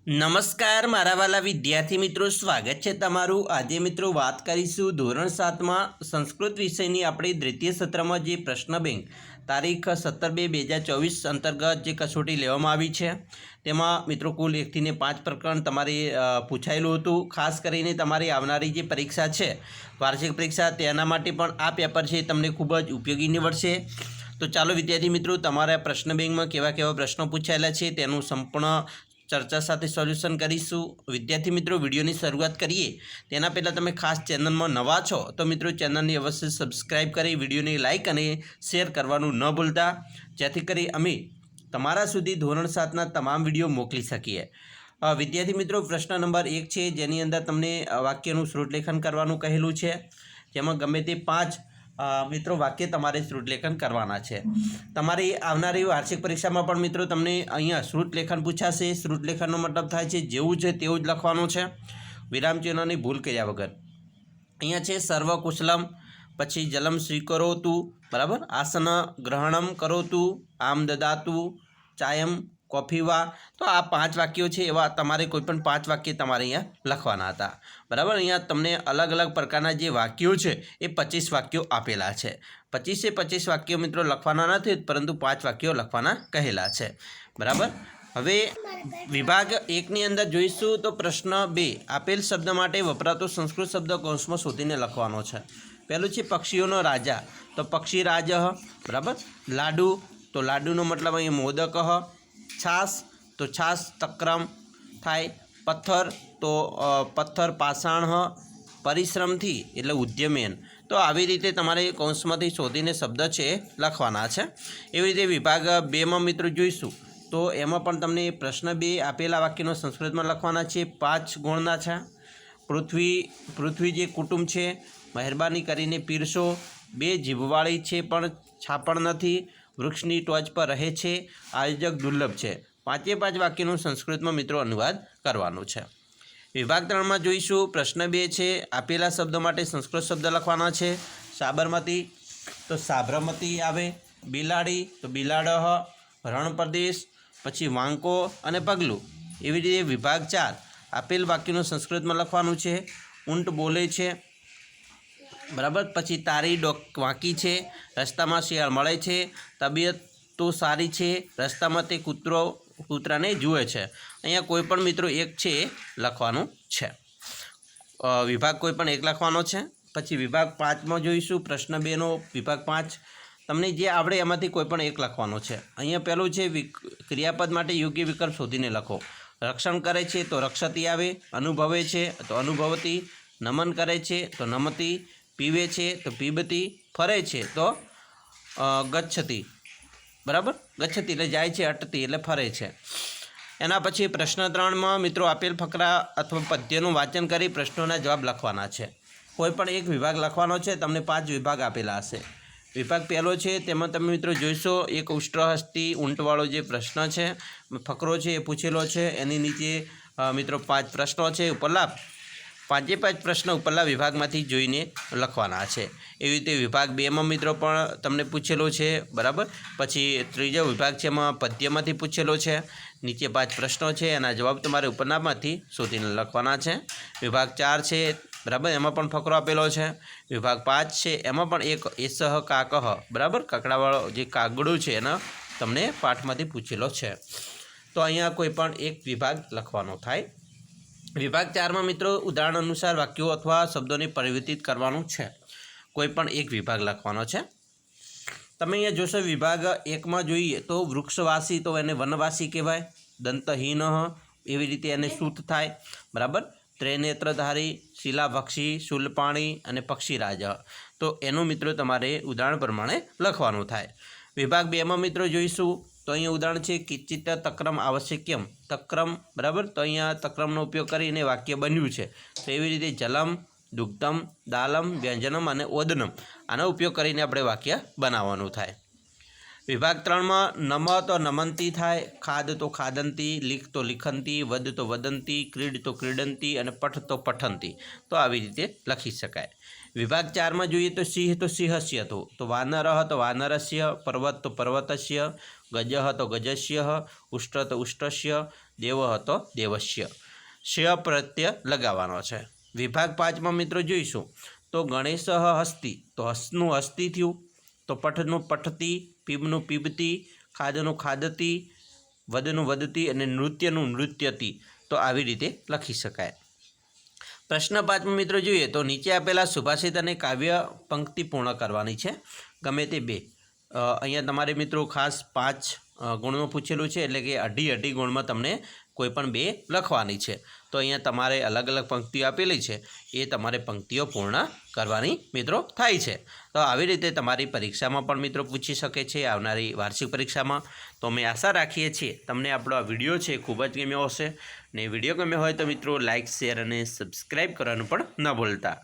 નમસ્કાર મારા વાલા વિદ્યાર્થી મિત્રો, સ્વાગત છે તમારું। આજે મિત્રો વાત કરીશું ધોરણ 7માં સંસ્કૃત વિષયની આપણે દ્વિતીય સત્રમાં જે પ્રશ્ન બેંક તારીખ 17/2/2024 અંતર્ગત જે કસોટી લેવામાં આવી છે તેમાં મિત્રો કુલ 1 થી 5 પ્રકરણ તમારે પૂછાયેલું હતું। ખાસ કરીને તમારી આવનારી જે પરીક્ષા છે વાર્ષિક પરીક્ષા તેના માટે પણ આ પેપર છે તમને ખૂબ જ ઉપયોગી નીવડશે। તો ચાલો વિદ્યાર્થી મિત્રો, તમારા પ્રશ્ન બેંકમાં કેવા કેવા પ્રશ્નો પૂછાયેલા છે તેનું સંપૂર્ણ ચર્ચા સાથે સોલ્યુશન કરીશું। વિદ્યાર્થી મિત્રો, વિડીયોની શરૂઆત કરીએ તેના પહેલાં તમે ખાસ ચેનલમાં નવા છો તો મિત્રો ચેનલને અવશ્ય સબસ્ક્રાઈબ કરી વિડીયોને લાઇક અને શેર કરવાનું ન ભૂલતા, જેથી કરી અમે તમારા સુધી ધોરણ 7ના તમામ વિડીયો મોકલી શકીએ। વિદ્યાર્થી મિત્રો, પ્રશ્ન નંબર 1 છે જેની અંદર તમને વાક્યનું શ્રુતલેખન કરવાનું કહેલું છે, જેમાં ગમે તે 5 મિત્રો વાક્ય તમારે શ્રુતલેખન કરવાના છે। તમારી આવનારી વાર્ષિક પરીક્ષામાં પણ મિત્રો તમને અહીંયા શ્રુતલેખન પૂછાશે। શ્રુતલેખનનો મતલબ થાય છે જેવું છે તેવું જ લખવાનું છે, વિરામચિહ્નની ભૂલ કર્યા વગર। અહીંયા છે સર્વકુશલમ, પછી જલમ સ્વીકરોતુ, બરાબર, આસન ગ્રહણમ કરોતુ, આમ દદાતુ, ચાયમ કોફીવા। તો આ 5 વાક્યો છે, એવા તમારે કોઈપણ 5 વાક્ય તમારે અહીંયા લખવાના હતા, બરાબર। અહીંયા તમને અલગ અલગ પ્રકારના જે વાક્યો છે એ 25 વાક્યો આપેલા છે। 25 વાક્યો મિત્રો લખવાના નથી, પરંતુ 5 વાક્યો લખવાના કહેલા છે, બરાબર। હવે વિભાગ 1ની અંદર જોઈશું તો પ્રશ્ન 2, આપેલ શબ્દ માટે વપરાતો સંસ્કૃત શબ્દ કૌંસમાં શોધીને લખવાનો છે। પહેલું છે પક્ષીઓનો રાજા, તો પક્ષી રાજ, બરાબર। લાડુ, તો લાડુનો મતલબ અહીં મોદક। છાસ, તો છાસ તક્રમ થાય। પથ્થર, તો પથ્થર પાષાણ। પરિશ્રમથી એટલે ઉદ્યમેન। તો આવી રીતે તમારે કૌંસમાંથી શોધીને શબ્દ છે લખવાના છે। એવી રીતે વિભાગ 2માં મિત્રો જોઈશું તો એમાં પણ તમને પ્રશ્ન 2 આપેલા વાક્યનો સંસ્કૃતમાં લખવાના છે, 5 ગુણના છે। પૃથ્વી જે કુટુંબ છે, મહેરબાની કરીને પીરસો। 2 જીભવાળી છે પણ છાપણ નથી, વૃક્ષની ટોચ પર રહે છે, આયોજક દુર્લભ છે। 5 વાક્યનું સંસ્કૃતમાં મિત્રો અનુવાદ કરવાનું છે। વિભાગ 3માં જોઈશું પ્રશ્ન 2 છે, આપેલા શબ્દો માટે સંસ્કૃત શબ્દ લખવાના છે। સાબરમતી, તો સાબરમતી આવે। બિલાડી, તો બિલાડહ। રણ પ્રદેશ, પછી વાંકો અને પગલું। એવી રીતે વિભાગ 4, આપેલ વાક્યનું સંસ્કૃતમાં લખવાનું છે। ઊંટ બોલે છે, બરાબર। પછી તારી વાંકી છે, રસ્તામાં શિયાળ મળે છે, તબિયત તો સારી છે, રસ્તામાં તે કૂતરાને જુએ છે। અહીંયા કોઈ પણ મિત્રો એક છે લખવાનું છે, વિભાગ કોઈ પણ એક લખવાનો છે। પછી વિભાગ 5માં જોઈશું પ્રશ્ન 2નો વિભાગ 5, તમને જે આવડે એમાંથી કોઈ પણ એક લખવાનો છે। અહીંયા પહેલું છે ક્રિયાપદ માટે યોગ્ય વિકલ્પ શોધીને લખો। રક્ષણ કરે છે તો રક્ષતી આવે, અનુભવે છે તો અનુભવતી, નમન કરે છે તો નમતી, પીવે છે તો પીબતી, ફરે છે તો ગચ્છતી, બરાબર। ગચ્છતી એટલે જાય છે, અટતી એટલે ફરે છે। એના પછી પ્રશ્ન 3માં મિત્રો આપેલ ફકરા અથવા પદ્યનું વાંચન કરી પ્રશ્નોના જવાબ લખવાના છે। કોઈ પણ એક વિભાગ લખવાનો છે, તમને 5 વિભાગ આપેલા હશે। વિભાગ પહેલો છે તેમાં તમે મિત્રો જોઈશો એક ઉષ્ટ્રહસ્તી ઊંટવાળો જે પ્રશ્ન છે, ફકરો છે એ પૂછેલો છે, એની નીચે મિત્રો 5 પ્રશ્નો છે, ઉપરલા 5 પ્રશ્ન ઉપરલા વિભાગમાંથી જોઈને લખવાના છે। એવી રીતે વિભાગ 2માં મિત્રો પણ તમને પૂછેલો છે, બરાબર। પછી ત્રીજો વિભાગ છે એમાં પદ્યમાંથી પૂછેલો છે, નીચે 5 પ્રશ્નો છે, એના જવાબ તમારે ઉપરનામાંથી શોધીને લખવાના છે। વિભાગ 4 છે, બરાબર, એમાં પણ ફકરો આપેલો છે। વિભાગ 5 છે એમાં પણ એક એસહ કાકહ, બરાબર, કકડાવાળો જે કાગડું છે એનો તમને પાઠમાંથી પૂછેલો છે। તો અહીંયા કોઈ પણ એક વિભાગ લખવાનો થાય। વિભાગ 4માં મિત્રો ઉદાહરણ અનુસાર વાક્યો અથવા શબ્દોને પરિવર્તિત કરવાનું છે, કોઈ પણ એક વિભાગ લખવાનો છે। તમે અહીંયા જોશો વિભાગ 1માં જોઈએ તો વૃક્ષવાસી, તો એને વનવાસી કહેવાય। દંતહીન, એવી રીતે એને સૂત થાય, બરાબર। ત્રિનેત્રધારી, શિલાભક્ષી, શૂલપાણી અને પક્ષીરાજ, તો એનું મિત્રો તમારે ઉદાહરણ પ્રમાણે લખવાનું થાય। વિભાગ 2માં મિત્રો જોઈશું તો અહીંયા ઉદાહરણ છે કિંચિત તક્રમ આવશ્યક્યમ, તક્રમ, બરાબર, તો અહીંયા તક્રમનો ઉપયોગ કરીને વાક્ય બન્યું છે। તો એવી રીતે જલમ, દુગ્ધમ, દાલમ, વ્યંજનમ અને ઓદનમ, આનો ઉપયોગ કરીને આપણે વાક્ય બનાવવાનું થાય। વિભાગ 3માં નમ તો નમંતી થાય, ખાદ તો ખાદંતી, લીખ તો લિખંતી, વદ તો વદંતી, ક્રીડ તો ક્રીડંતી અને પઠ તો પઠંતી, તો આવી રીતે લખી શકાય। વિભાગ 4માં જોઈએ તો સિંહ તો સિંહસ્ય, તો વાનર તો વાનરસ્ય, પર્વત તો પર્વતસ્ય, ગજ તો ગજસ્ય, ઉષ્ટ તો ઉષ્ટસ્ય, દેવ હતો દેવસ્ય. શ પ્રત્યય લગાવવાનો છે. વિભાગ 5માં મિત્રો જોઈશું તો ગણેશ હસ્તી, તો હસનું હસ્તી થયું, તો પઠનું પઠતી, પીબનું પીબતી, ખાદનું ખાદતી, વદનું વદતી અને નૃત્યનું નૃત્યતી. તો આવી રીતે લખી શકાય. પ્રશ્ન 5માં મિત્રો જોઈએ તો નીચે આપેલા સુભાષિત અને કાવ્ય પંક્તિ પૂર્ણ કરવાની છે, ગમે તે 2. અહીંયા તમારે મિત્રો ખાસ 5 ગુણમાં પૂછેલું છે, એટલે કે અઢી ગુણમાં તમને કોઈ પણ 2 લખવાની છે. તો અહીંયા તમારે અલગ અલગ પંક્તિઓ આપેલી છે, એ તમારે પંક્તિઓ પૂર્ણ કરવાની મિત્રો થાય છે. તો આવી રીતે તમારી પરીક્ષામાં પણ મિત્રો પૂછી શકે છે, આવનારી વાર્ષિક પરીક્ષામાં. તો અમે આશા રાખીએ છીએ તમને આપણો આ વિડીયો છે ખૂબ જ ગમ્યો હશે. ને વિડીયો ગમ્યો હોય તો મિત્રો લાઇક, શેર અને સબસ્ક્રાઈબ કરવાનું પણ ન ભૂલતા.